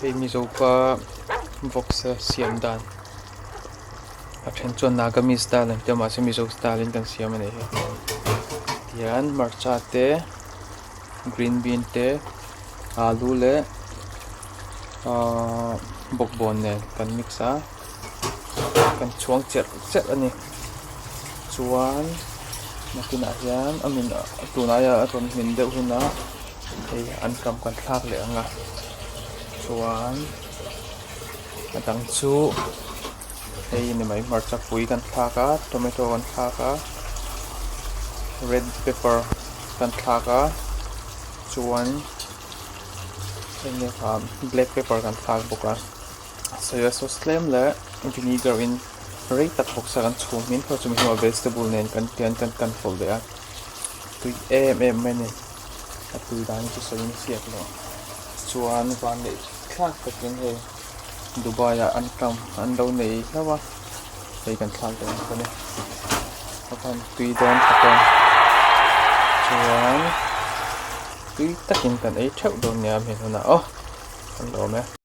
theih Mizo pa Vawksa Siamdan a then chuan Nagamese style an tema se Mizo style in kan siam ani hi tian marcha te green bean te alu le bokbon ne kan mixa kan chuang chet ani chuan nakina hian amin tunaya aton min deuh huna ei an kam kan thlak le anga chuan adang chu ei ni mai marcha pui kan thlaka tomato kan thlaka red pepper kan thlaka chuan enge black pepper kan thlak boka soya sauce tlem le vinegar in rei tak Vawksa kan chhum min ho chumi hma vegetable nen kan tian kan fol de a tui em meni a tui dan chu soin siak lo chuan van le thlak takin he Dubai an kam an lo nei lawa ei kan thlak de ko ne apan tui don takan chuan tui takin kan ei theuh do nia me huna kan lo me